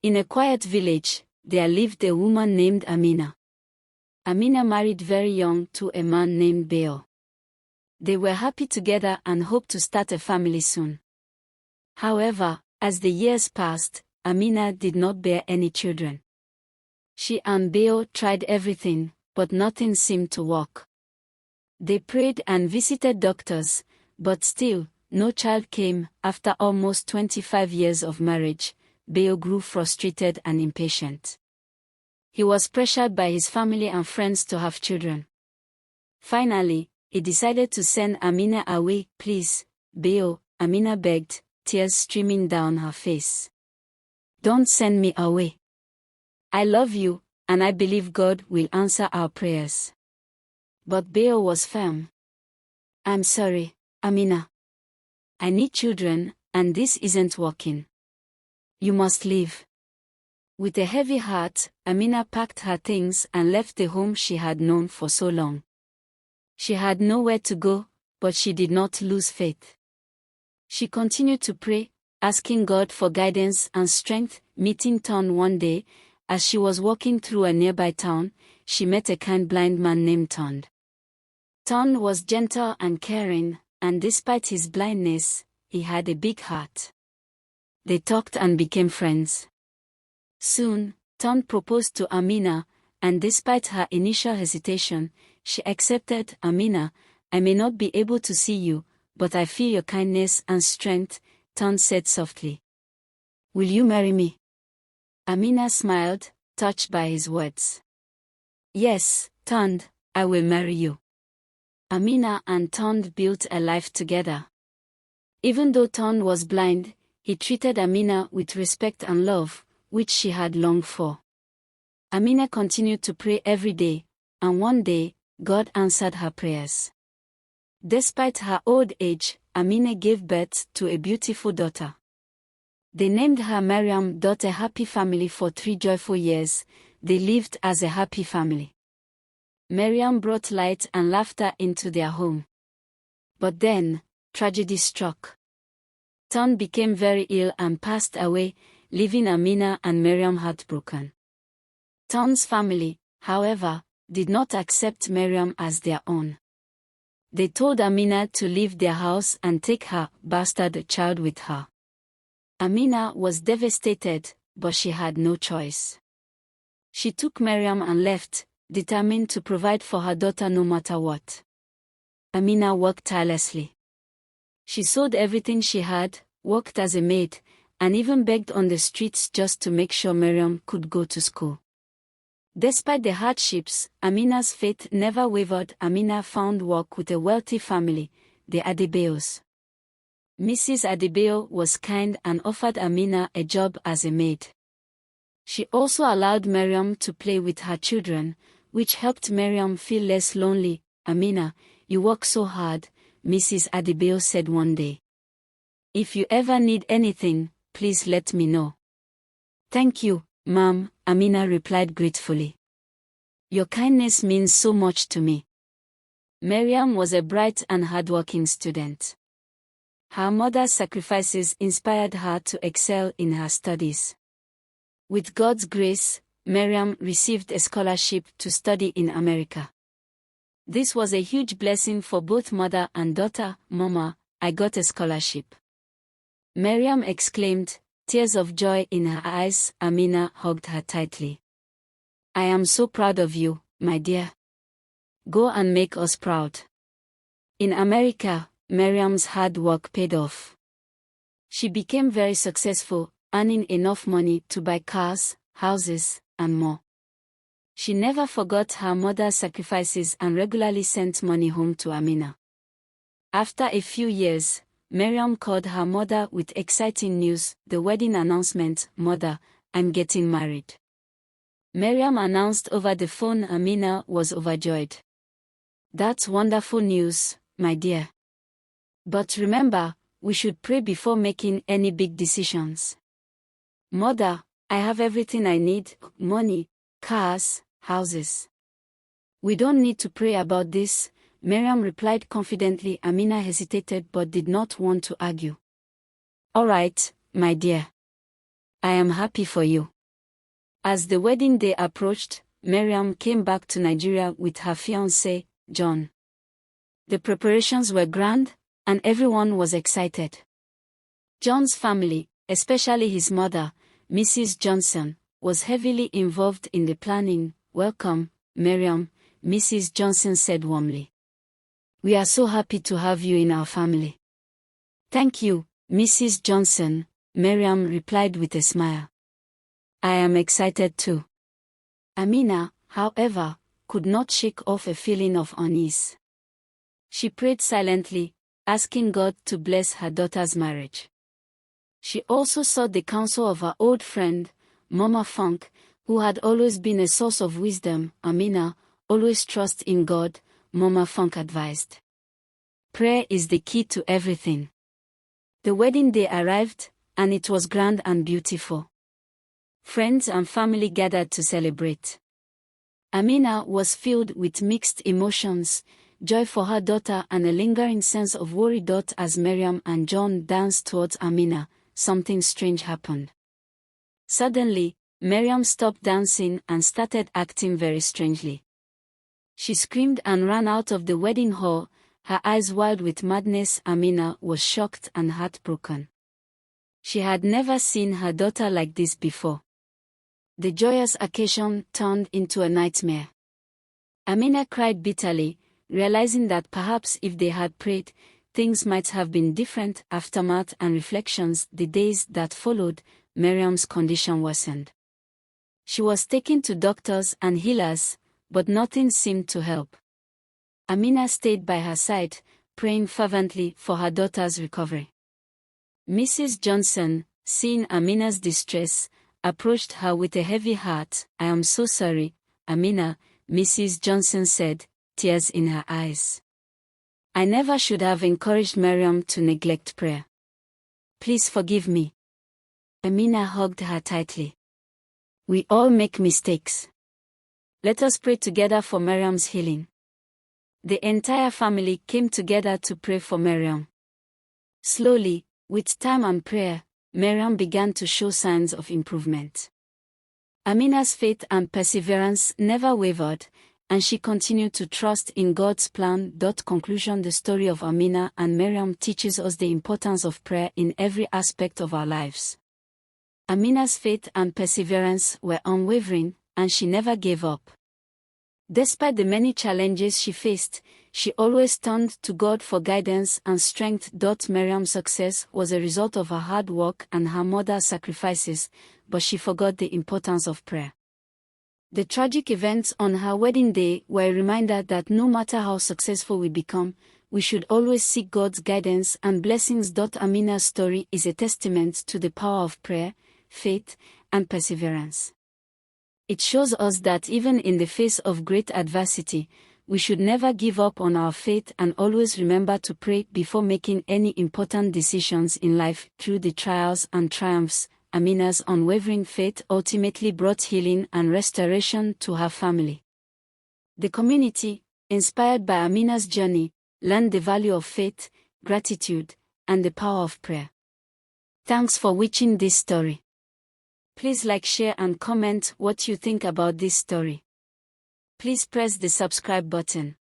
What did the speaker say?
In a quiet village, there lived a woman named Amina. Amina married very young to a man named Beo. They were happy together and hoped to start a family soon. However, as the years passed, Amina did not bear any children. She and Beo tried everything, but nothing seemed to work. They prayed and visited doctors, but still, no child came. After almost 25 years of marriage, Beo grew frustrated and impatient. He was pressured by his family and friends to have children. Finally, he decided to send Amina away. "Please, Beo," Amina begged, tears streaming down her face. "Don't send me away. I love you, and I believe God will answer our prayers." But Beo was firm. "I'm sorry, Amina. I need children, and this isn't working. You must leave." With a heavy heart, Amina packed her things and left the home she had known for so long. She had nowhere to go, but she did not lose faith. She continued to pray, asking God for guidance and strength. Meeting Ton one day, as she was walking through a nearby town, she met a kind blind man named Ton. Ton was gentle and caring, and despite his blindness, he had a big heart. They talked and became friends. Soon, Ton proposed to Amina, and despite her initial hesitation, she accepted. "Amina, I may not be able to see you, but I feel your kindness and strength," Ton said softly. "Will you marry me?" Amina smiled, touched by his words. "Yes, Ton, I will marry you." Amina and Ton built a life together. Even though Ton was blind, he treated Amina with respect and love, which she had longed for. Amina continued to pray every day, and one day, God answered her prayers. Despite her old age, Amina gave birth to a beautiful daughter. They named her Mariam. A happy family. For 3 joyful years, they lived as a happy family. Mariam brought light and laughter into their home. But then, tragedy struck. Ton became very ill and passed away, leaving Amina and Mariam heartbroken. Ton's family, however, did not accept Mariam as their own. They told Amina to leave their house and take her bastard child with her. Amina was devastated, but she had no choice. She took Mariam and left, determined to provide for her daughter no matter what. Amina worked tirelessly. She sold everything she had, worked as a maid, and even begged on the streets just to make sure Mariam could go to school. Despite the hardships, Amina's faith never wavered. Amina found work with a wealthy family, the Adebayos. Mrs. Adebayo was kind and offered Amina a job as a maid. She also allowed Mariam to play with her children, which helped Mariam feel less lonely. "Amina, you work so hard," Mrs. Adebayo said one day. "If you ever need anything, please let me know." "Thank you, Ma'am," Amina replied gratefully. "Your kindness means so much to me." Mariam was a bright and hardworking student. Her mother's sacrifices inspired her to excel in her studies. With God's grace, Mariam received a scholarship to study in America. This was a huge blessing for both mother and daughter. "Mama, I got a scholarship," Mariam exclaimed, tears of joy in her eyes. Amina hugged her tightly. "I am so proud of you, my dear. Go and make us proud." In America, Mariam's hard work paid off. She became very successful, earning enough money to buy cars, houses, and more. She never forgot her mother's sacrifices and regularly sent money home to Amina. After a few years, Mariam called her mother with exciting news, the wedding announcement. "Mother, I'm getting married." Mariam announced over the phone. Amina was overjoyed. "That's wonderful news, my dear. But remember, we should pray before making any big decisions." "Mother, I have everything I need: money, cars, houses. We don't need to pray about this," Mariam replied confidently. Amina hesitated but did not want to argue. "All right, my dear. I am happy for you. As the wedding day approached, Mariam came back to Nigeria with her fiancé, John. The preparations were grand, and everyone was excited. John's family, especially his mother, Mrs. Johnson, was heavily involved in the planning. "Welcome, Mariam," Mrs. Johnson said warmly. "We are so happy to have you in our family." "Thank you, Mrs. Johnson," Mariam replied with a smile. "I am excited too." Amina, however, could not shake off a feeling of unease. She prayed silently, asking God to bless her daughter's marriage. She also sought the counsel of her old friend, Mama Funk, who had always been a source of wisdom. "Amina, always trust in God," Mama Funk advised. "Prayer is the key to everything." The wedding day arrived, and it was grand and beautiful. Friends and family gathered to celebrate. Amina was filled with mixed emotions, joy for her daughter and a lingering sense of worry. As Mariam and John danced towards Amina, something strange happened. Suddenly, Mariam stopped dancing and started acting very strangely. She screamed and ran out of the wedding hall, her eyes wild with madness. Amina was shocked and heartbroken. She had never seen her daughter like this before. The joyous occasion turned into a nightmare. Amina cried bitterly, realizing that perhaps if they had prayed, things might have been different. Aftermath and reflections. The days that followed, Mariam's condition worsened. She was taken to doctors and healers, but nothing seemed to help. Amina stayed by her side, praying fervently for her daughter's recovery. Mrs. Johnson, seeing Amina's distress, approached her with a heavy heart. "I am so sorry, Amina," Mrs. Johnson said, tears in her eyes. "I never should have encouraged Mariam to neglect prayer. Please forgive me." Amina hugged her tightly. "We all make mistakes. Let us pray together for Mariam's healing." The entire family came together to pray for Mariam. Slowly, with time and prayer, Mariam began to show signs of improvement. Amina's faith and perseverance never wavered, and she continued to trust in God's plan. Conclusion. The story of Amina and Mariam teaches us the importance of prayer in every aspect of our lives. Amina's faith and perseverance were unwavering, and she never gave up. Despite the many challenges she faced, she always turned to God for guidance and strength. Mariam's success was a result of her hard work and her mother's sacrifices, but she forgot the importance of prayer. The tragic events on her wedding day were a reminder that no matter how successful we become, we should always seek God's guidance and blessings. Amina's story is a testament to the power of prayer, faith, and perseverance. It shows us that even in the face of great adversity, we should never give up on our faith and always remember to pray before making any important decisions in life. Through the trials and triumphs, Amina's unwavering faith ultimately brought healing and restoration to her family. The community, inspired by Amina's journey, learned the value of faith, gratitude, and the power of prayer. Thanks for watching this story. Please like, share, and comment what you think about this story. Please press the subscribe button.